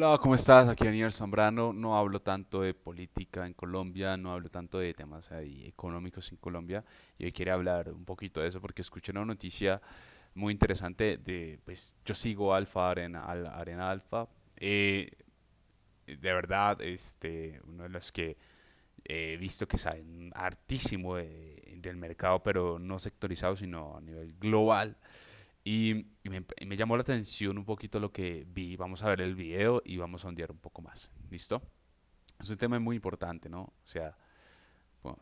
Hola, ¿cómo estás? Aquí Daniel Zambrano. No hablo tanto de política en Colombia, no hablo tanto de temas ahí económicos en Colombia. Y hoy quería hablar un poquito de eso porque escuché una noticia muy interesante pues yo sigo Alfa Arena, Arena Alfa. Eh, de verdad, uno de los que he visto que saben hartísimo del mercado, pero no sectorizado, sino a nivel global. Y me llamó la atención un poquito lo que vi. Vamos a ver el video y vamos a ondear un poco más. ¿Listo? Es un tema muy importante, ¿no? O sea, bueno,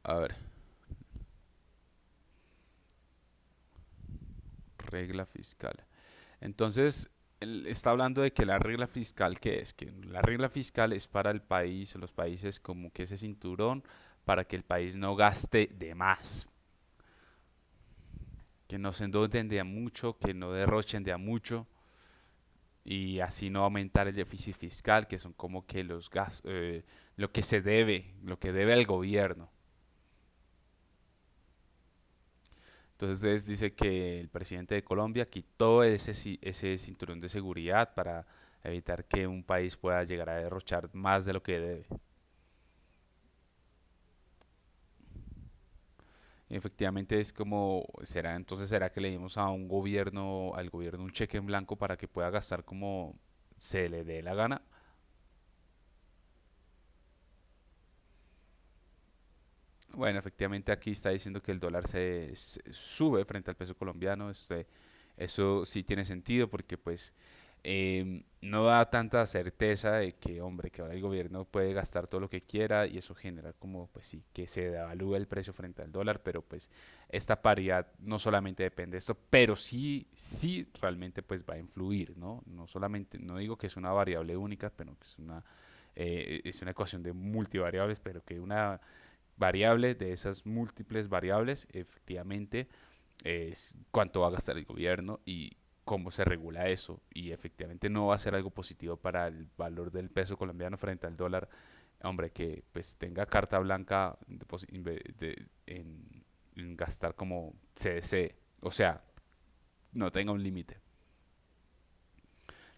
a ver, regla fiscal. Entonces, él está hablando de que la regla fiscal, ¿qué es? Que la regla fiscal es para el país, los países como que ese cinturón para que el país no gaste de más, que no se endeuden de a mucho, que no derrochen de a mucho y así no aumentar el déficit fiscal, que son como que los gastos, lo que se debe, lo que debe al gobierno. Entonces dice que el presidente de Colombia quitó ese cinturón de seguridad para evitar que un país pueda llegar a derrochar más de lo que debe. Y efectivamente es como, será que le dimos a un gobierno, al gobierno un cheque en blanco para que pueda gastar como se le dé la gana. Bueno, efectivamente aquí está diciendo que el dólar se sube frente al peso colombiano. Eso sí tiene sentido porque pues no da tanta certeza de que, hombre, que ahora el gobierno puede gastar todo lo que quiera y eso genera como, pues sí, que se devalúe el precio frente al dólar, pero pues esta paridad no solamente depende de esto, pero sí realmente pues va a influir, ¿no? No solamente, no digo que es una variable única, pero que es una ecuación de multivariables, pero que una variable de esas múltiples variables, efectivamente, es cuánto va a gastar el gobierno y cómo se regula eso. Y efectivamente no va a ser algo positivo para el valor del peso colombiano frente al dólar. Hombre, que pues tenga carta blanca en gastar como se desee. O sea, no tenga un límite.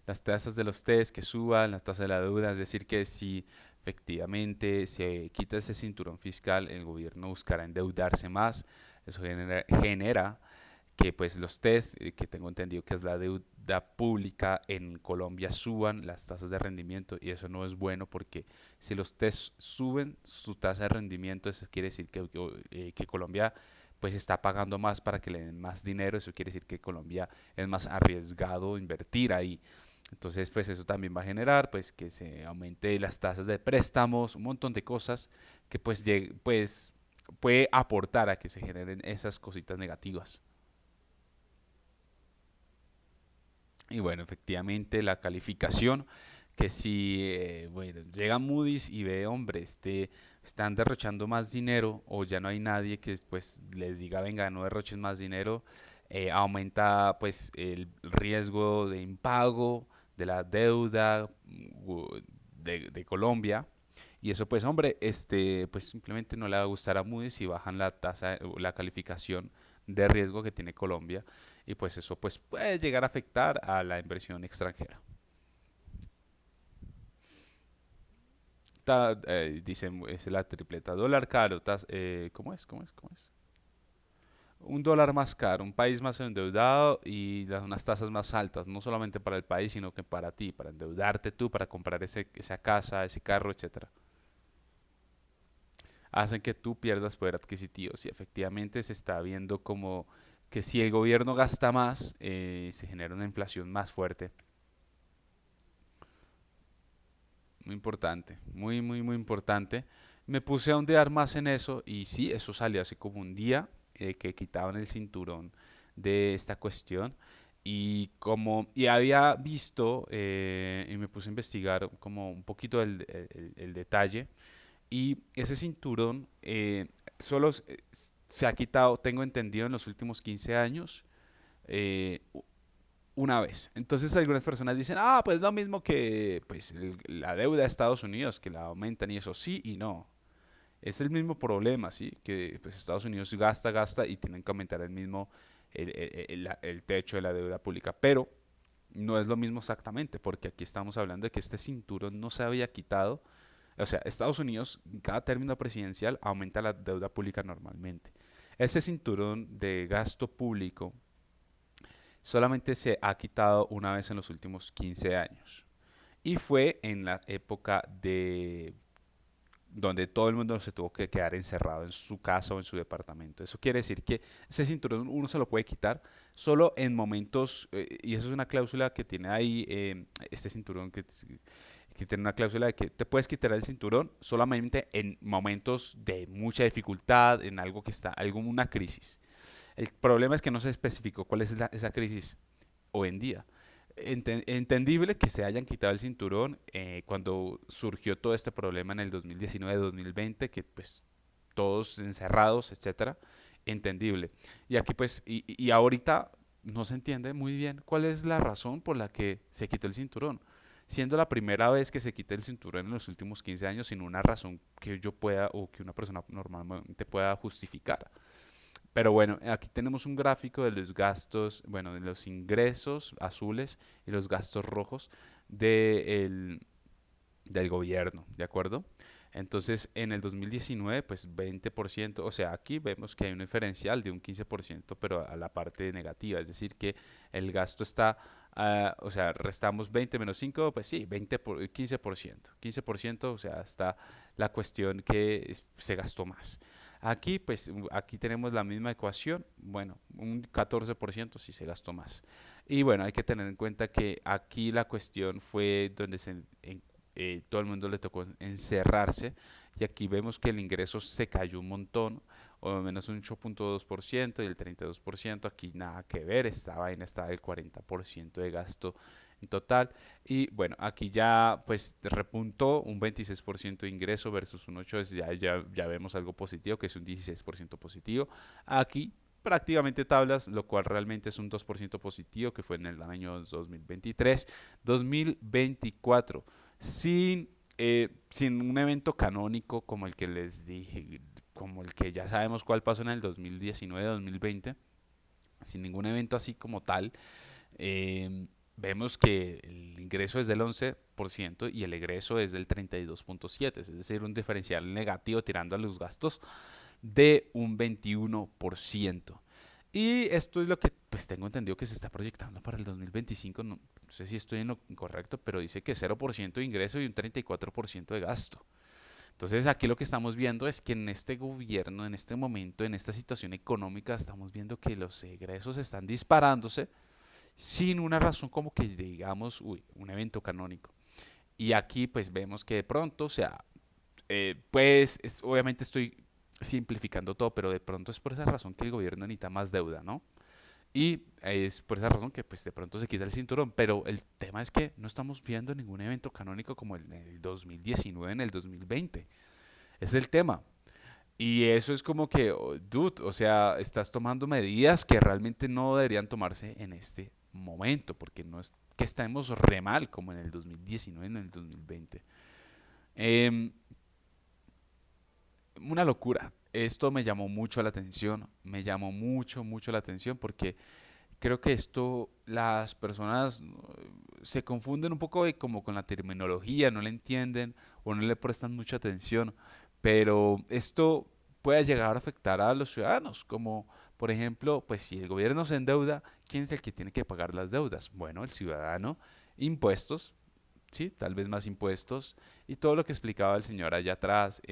Las tasas de los test que suban, las tasas de la deuda, es decir, que si efectivamente se quita ese cinturón fiscal, el gobierno buscará endeudarse más, eso genera que pues los test, que tengo entendido que es la deuda pública en Colombia, suban las tasas de rendimiento y eso no es bueno porque si los test suben su tasa de rendimiento, eso quiere decir que Colombia pues está pagando más para que le den más dinero, eso quiere decir que Colombia es más arriesgado invertir ahí. Entonces, pues eso también va a generar pues que se aumente las tasas de préstamos, un montón de cosas que pues puede aportar a que se generen esas cositas negativas. Y bueno, efectivamente la calificación, que si bueno, llega Moody's y ve, hombre, están derrochando más dinero o ya no hay nadie que después les diga, venga, no derrochen más dinero, aumenta pues el riesgo de impago de la deuda de Colombia. Y eso pues, hombre, pues simplemente no le va a gustar a Moody's y bajan la tasa, la calificación de riesgo que tiene Colombia y pues eso pues puede llegar a afectar a la inversión extranjera. Dicen, es la tripleta, dólar caro, ¿cómo es? ¿Cómo es? ¿Cómo es? Un dólar más caro, un país más endeudado y unas tasas más altas, no solamente para el país, sino que para ti, para endeudarte tú, para comprar esa casa, ese carro, etcétera. Hacen que tú pierdas poder adquisitivo. Si efectivamente se está viendo como que si el gobierno gasta más, se genera una inflación más fuerte. Muy importante, muy importante. Me puse a ondear más en eso y sí, eso salió hace como un día que quitaban el cinturón de esta cuestión y había visto y me puse a investigar como un poquito el detalle y ese cinturón solo se ha quitado, tengo entendido, en los últimos 15 años eh, una vez. Entonces algunas personas dicen, ah, pues lo mismo que pues, la deuda de Estados Unidos, que la aumentan y eso sí y no. Es el mismo problema, ¿sí? Que pues, Estados Unidos gasta y tienen que aumentar el mismo, el techo de la deuda pública. Pero no es lo mismo exactamente, porque aquí estamos hablando de que este cinturón no se había quitado. O sea, Estados Unidos, en cada término presidencial, aumenta la deuda pública normalmente. Ese cinturón de gasto público solamente se ha quitado una vez en los últimos 15 años. Y fue en la época de donde todo el mundo se tuvo que quedar encerrado en su casa o en su departamento. Eso quiere decir que ese cinturón uno se lo puede quitar solo en momentos, y eso es una cláusula que tiene ahí este cinturón que tiene una cláusula de que te puedes quitar el cinturón solamente en momentos de mucha dificultad, en algo que está, alguna crisis. El problema es que no se especificó cuál es esa crisis hoy en día. Entendible que se hayan quitado el cinturón cuando surgió todo este problema en el 2019-2020, que pues todos encerrados, etcétera, entendible. Y aquí pues, y ahorita no se entiende muy bien cuál es la razón por la que se quitó el cinturón, siendo la primera vez que se quita el cinturón en los últimos 15 años sin una razón que yo pueda o que una persona normalmente pueda justificar. Pero bueno, aquí tenemos un gráfico de los gastos, bueno, de los ingresos azules y los gastos rojos de del gobierno, ¿de acuerdo? Entonces, en el 2019, pues 20%, o sea, aquí vemos que hay un diferencial de un 15%, pero a la parte negativa, es decir, que el gasto está, o sea, restamos 20 menos 5, pues sí, 15%, 15%, o sea, está la cuestión que se gastó más. Aquí, pues, aquí tenemos la misma ecuación, bueno, un 14% sí se gastó más. Y bueno, hay que tener en cuenta que aquí la cuestión fue donde todo el mundo le tocó encerrarse y aquí vemos que el ingreso se cayó un montón, o menos un 8.2% y el 32% aquí nada que ver, esta vaina está del 40% de gasto en total. Y bueno, aquí ya pues repuntó un 26% de ingreso versus un 8%, ya vemos algo positivo, que es un 16% positivo. Aquí prácticamente tablas, lo cual realmente es un 2% positivo, que fue en el año 2023. 2024 sin un evento canónico como el que les dije, como el que ya sabemos cuál pasó en el 2019-2020, sin ningún evento así como tal, vemos que el ingreso es del 11% y el egreso es del 32.7%, es decir, un diferencial negativo tirando a los gastos de un 21%. Y esto es lo que pues tengo entendido que se está proyectando para el 2025. No, no sé si estoy en lo incorrecto, pero dice que 0% de ingreso y un 34% de gasto. Entonces aquí lo que estamos viendo es que en este gobierno, en este momento, en esta situación económica, estamos viendo que los egresos están disparándose sin una razón como que digamos, uy, un evento canónico. Y aquí pues vemos que de pronto, o sea, obviamente estoy simplificando todo, pero de pronto es por esa razón que el gobierno necesita más deuda, ¿no? Y es por esa razón que pues de pronto se quita el cinturón, pero el tema es que no estamos viendo ningún evento canónico como el del 2019 en el 2020. Es el tema. Y eso es como que, oh, dude, o sea, estás tomando medidas que realmente no deberían tomarse en este momento, porque no es que estemos re mal como en el 2019, en el 2020. Em, una locura. Esto me llamó mucho la atención, me llamó mucho, mucho la atención porque creo que esto las personas se confunden un poco como con la terminología, no le entienden o no le prestan mucha atención, pero esto puede llegar a afectar a los ciudadanos, como por ejemplo, pues si el gobierno se endeuda, ¿quién es el que tiene que pagar las deudas? Bueno, el ciudadano, impuestos, sí, tal vez más impuestos y todo lo que explicaba el señor allá atrás,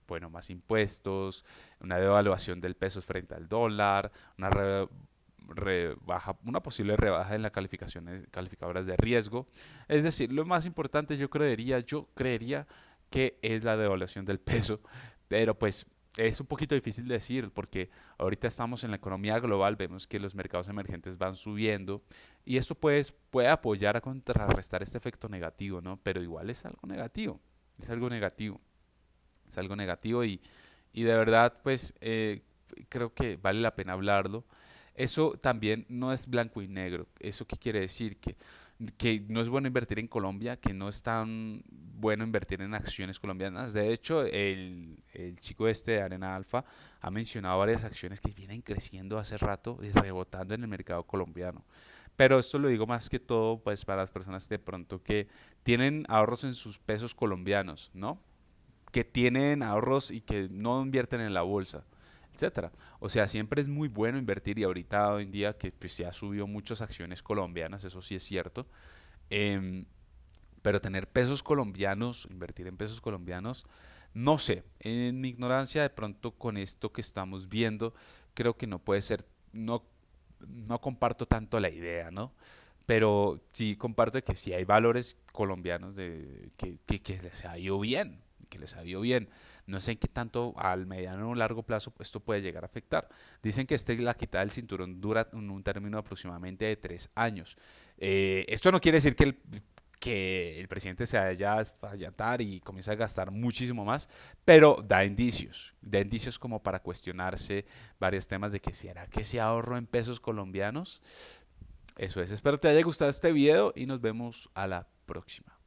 bueno, más impuestos, una devaluación del peso frente al dólar, una rebaja, una posible rebaja en las calificaciones calificadoras de riesgo. Es decir, lo más importante yo creería que es la devaluación del peso, pero pues es un poquito difícil de decir porque ahorita estamos en la economía global, vemos que los mercados emergentes van subiendo y esto pues, puede apoyar a contrarrestar este efecto negativo, ¿no? Pero igual es algo negativo, es algo negativo, es algo negativo y de verdad pues creo que vale la pena hablarlo. Eso también no es blanco y negro. ¿Eso qué quiere decir? Que no es bueno invertir en Colombia, que no es tan bueno invertir en acciones colombianas. De hecho, el chico este de Arena Alfa ha mencionado varias acciones que vienen creciendo hace rato y rebotando en el mercado colombiano. Pero esto lo digo más que todo, pues, para las personas de pronto que tienen ahorros en sus pesos colombianos, ¿no? Que tienen ahorros y que no invierten en la bolsa, etcétera. O sea, siempre es muy bueno invertir y ahorita hoy en día que pues, se ha subido muchas acciones colombianas, eso sí es cierto. em, pero tener pesos colombianos, invertir en pesos colombianos, no sé, en mi ignorancia de pronto con esto que estamos viendo, creo que no puede ser, no comparto tanto la idea, ¿no? Pero sí comparto que sí hay valores colombianos que les ha ido bien, que les ha ido bien. No sé en qué tanto al mediano o largo plazo esto puede llegar a afectar. Dicen que la quitada del cinturón dura un término aproximadamente de 3 años. Esto no quiere decir que el presidente se vaya a fallatar y comience a gastar muchísimo más, pero da indicios como para cuestionarse varios temas de que será que se ahorro en pesos colombianos. Eso es, espero te haya gustado este video y nos vemos a la próxima.